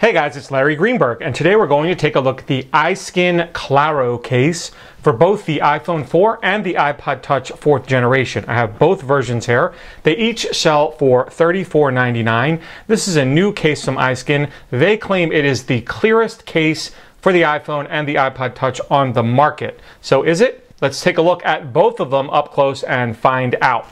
Hey guys, it's Larry Greenberg, and today we're going to take a look at the iSkin Claro case for both the iPhone 4 and the iPod Touch 4th generation. I have both versions here. They each sell for $34.99. This is a new case from iSkin. They claim it is the clearest case for the iPhone and the iPod Touch on the market. So is it? Let's take a look at both of them up close and find out.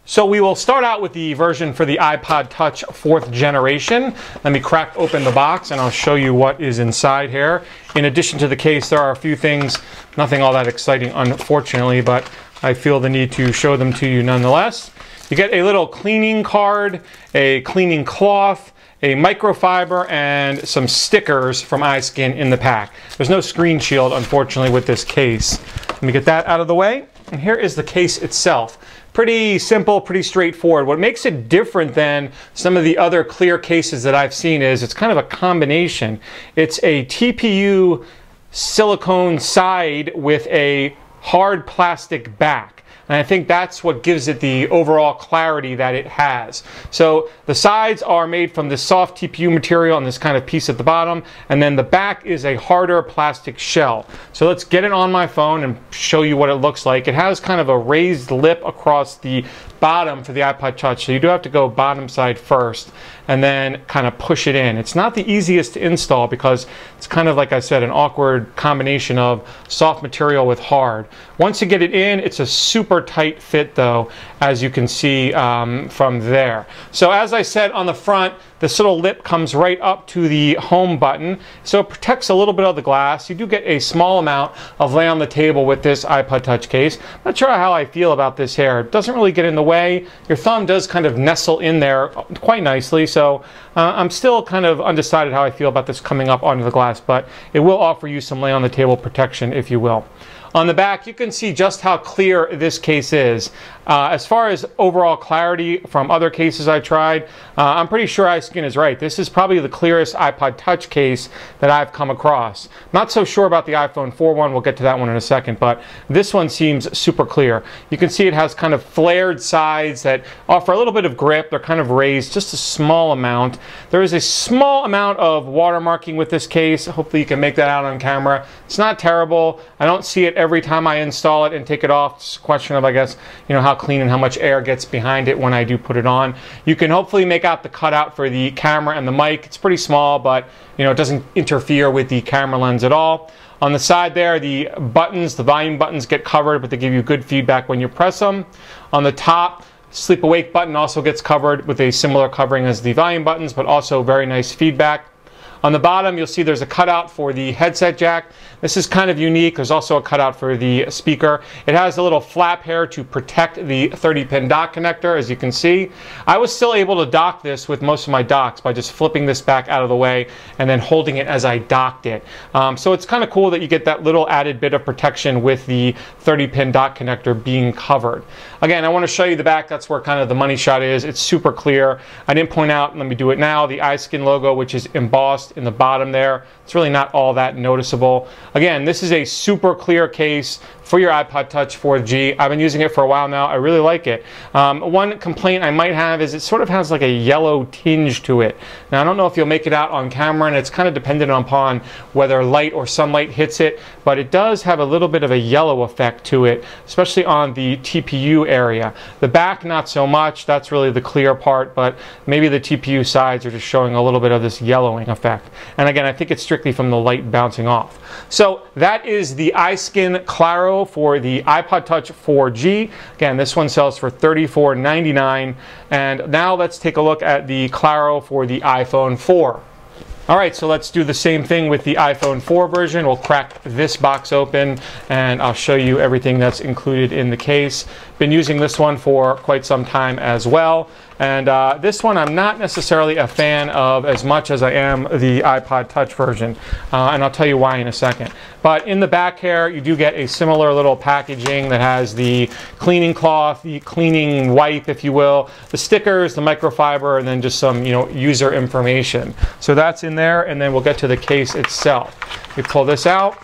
So we will start out with the version for the iPod Touch 4th generation. Let me crack open the box and I'll show you what is inside here. In addition to the case, there are a few things, nothing all that exciting unfortunately, but I feel the need to show them to you nonetheless. You get a little cleaning card, a cleaning cloth, a microfiber, and some stickers from iSkin in the pack. There's no screen shield, unfortunately, with this case. Let me get that out of the way. And here is the case itself. Pretty simple, pretty straightforward. What makes it different than some of the other clear cases that I've seen is it's kind of a combination. It's a TPU silicone side with a hard plastic back. And I think that's what gives it the overall clarity that it has. So the sides are made from this soft TPU material and this kind of piece at the bottom, and then the back is a harder plastic shell. So let's get it on my phone and show you what it looks like. It has kind of a raised lip across the bottom for the iPod Touch, so you do have to go bottom side first and then kind of push it in. It's not the easiest to install because it's kind of, like I said, an awkward combination of soft material with hard. Once you get it in, it's a super tight fit though, as you can see from there. So as I said on the front, this little lip comes right up to the home button, so it protects a little bit of the glass. You do get a small amount of lay on the table with this iPod Touch case. I'm not sure how I feel about this here. It doesn't really get in the way. Your thumb does kind of nestle in there quite nicely, so I'm still kind of undecided how I feel about this coming up onto the glass, but it will offer you some lay on the table protection, if you will. On the back, you can see just how clear this case is. As far as overall clarity from other cases I tried, I'm pretty sure iSkin is right. This is probably the clearest iPod Touch case that I've come across. Not so sure about the iPhone 4 one, we'll get to that one in a second, but this one seems super clear. You can see it has kind of flared sides that offer a little bit of grip. They're kind of raised just a small amount. There is a small amount of watermarking with this case. Hopefully you can make that out on camera. It's not terrible. I don't see it every time I install it and take it off. It's a question of, I guess, you know, how clean and how much air gets behind it when I do put it on. You can hopefully make out the cutout for the camera and the mic. It's pretty small, but you know, it doesn't interfere with the camera lens at all. On the side there, the buttons, the volume buttons get covered, but they give you good feedback when you press them. On the top, sleep awake button also gets covered with a similar covering as the volume buttons, but also very nice feedback. On the bottom, you'll see there's a cutout for the headset jack. This is kind of unique. There's also a cutout for the speaker. It has a little flap here to protect the 30-pin dock connector, as you can see. I was still able to dock this with most of my docks by just flipping this back out of the way and then holding it as I docked it. So it's kind of cool that you get that little added bit of protection with the 30-pin dock connector being covered. Again, I want to show you the back. That's where kind of the money shot is. It's super clear. I didn't point out, let me do it now, the iSkin logo, which is embossed in the bottom there. It's really not all that noticeable. Again, this is a super clear case for your iPod Touch 4G. I've been using it for a while now. I really like it. One complaint I might have is it sort of has like a yellow tinge to it. Now, I don't know if you'll make it out on camera, and it's kind of dependent upon whether light or sunlight hits it, but it does have a little bit of a yellow effect to it, especially on the TPU area. The back, not so much. That's really the clear part, but maybe the TPU sides are just showing a little bit of this yellowing effect. And again, I think it's strictly from the light bouncing off. So that is the iSkin Claro for the iPod Touch 4G. Again, this one sells for $34.99. And now let's take a look at the Claro for the iPhone 4. Alright, so let's do the same thing with the iPhone 4 version. We'll crack this box open and I'll show you everything that's included in the case. Been using this one for quite some time as well. And this one I'm not necessarily a fan of as much as I am the iPod Touch version. And I'll tell you why in a second. But in the back here, you do get a similar little packaging that has the cleaning cloth, the cleaning wipe, if you will, the stickers, the microfiber, and then just some, you know, user information. So that's in there, and then we'll get to the case itself. We pull this out,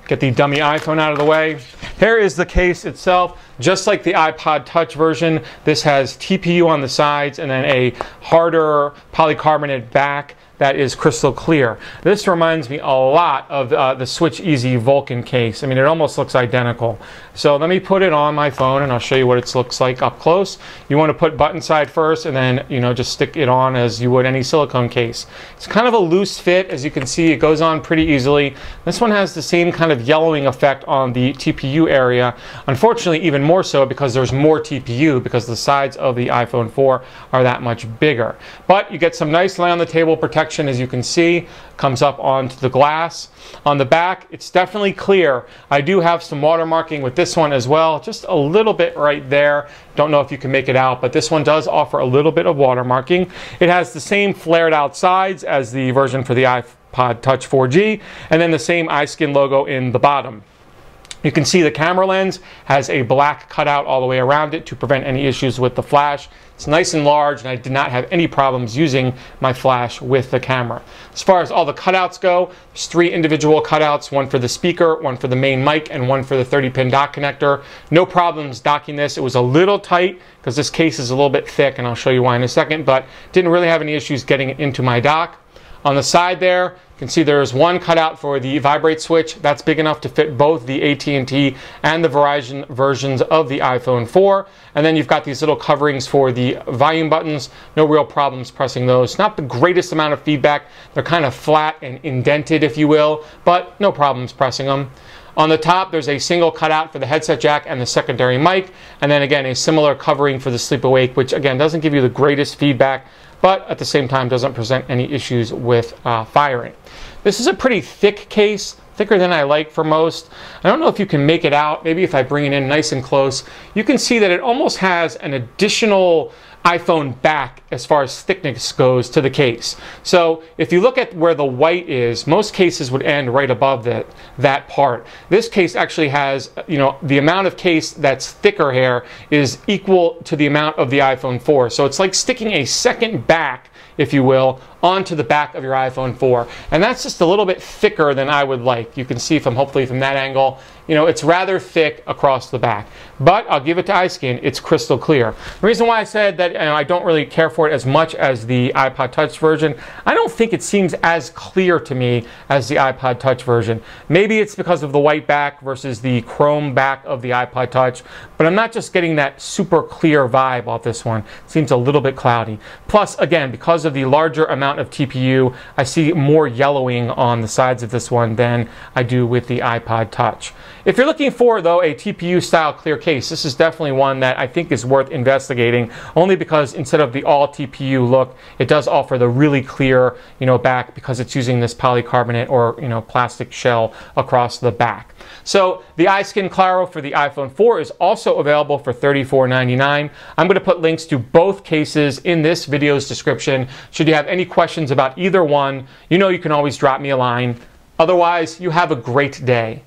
get the dummy iPhone out of the way. Here is the case itself. Just like the iPod Touch version, this has TPU on the sides and then a harder polycarbonate back that is crystal clear. This reminds me a lot of the Switch Easy Vulcan case. I mean, it almost looks identical. So let me put it on my phone and I'll show you what it looks like up close. You want to put button side first and then, just stick it on as you would any silicone case. It's kind of a loose fit. As you can see, it goes on pretty easily. This one has the same kind of yellowing effect on the TPU area. Unfortunately, even more so because there's more TPU because the sides of the iPhone 4 are that much bigger. But you get some nice lay on the table protection. As you can see, comes up onto the glass. On the back, it's definitely clear. I do have some watermarking with this one as well, just a little bit right there. Don't know if you can make it out, but this one does offer a little bit of watermarking. It has the same flared out sides as the version for the iPod Touch 4G, and then the same iSkin logo in the bottom. You can see the camera lens has a black cutout all the way around it to prevent any issues with the flash. It's nice and large, and I did not have any problems using my flash with the camera. As far as all the cutouts go, there's 3 individual cutouts, one for the speaker, one for the main mic, and one for the 30-pin dock connector. No problems docking this. It was a little tight because this case is a little bit thick, and I'll show you why in a second, but didn't really have any issues getting it into my dock. On the side there, you can see there's one cutout for the vibrate switch. That's big enough to fit both the AT&T and the Verizon versions of the iPhone 4. And then you've got these little coverings for the volume buttons. No real problems pressing those. Not the greatest amount of feedback. They're kind of flat and indented, if you will, but no problems pressing them. On the top, there's a single cutout for the headset jack and the secondary mic. And then again, a similar covering for the sleep awake, which again doesn't give you the greatest feedback, but at the same time doesn't present any issues with firing. This is a pretty thick case, thicker than I like for most. I don't know if you can make it out. Maybe if I bring it in nice and close, you can see that it almost has an additional iPhone back as far as thickness goes to the case. So if you look at where the white is, most cases would end right above that part. This case actually has, the amount of case that's thicker here is equal to the amount of the iPhone 4. So it's like sticking a second back, if you will, onto the back of your iPhone 4. And that's just a little bit thicker than I would like. You can see hopefully from that angle, it's rather thick across the back. But I'll give it to iSkin, it's crystal clear. The reason why I said that I don't really care for it as much as the iPod Touch version, I don't think it seems as clear to me as the iPod Touch version. Maybe it's because of the white back versus the chrome back of the iPod Touch, but I'm not just getting that super clear vibe off this one. It seems a little bit cloudy. Plus, again, because of the larger amount of TPU, I see more yellowing on the sides of this one than I do with the iPod Touch. If you're looking for, though, a TPU style clear case, this is definitely one that I think is worth investigating, only because instead of the all TPU look, it does offer the really clear, back because it's using this polycarbonate or, plastic shell across the back. So the iSkin Claro for the iPhone 4 is also available for $34.99. I'm going to put links to both cases in this video's description. Should you have any questions about either one, you can always drop me a line. Otherwise, you have a great day.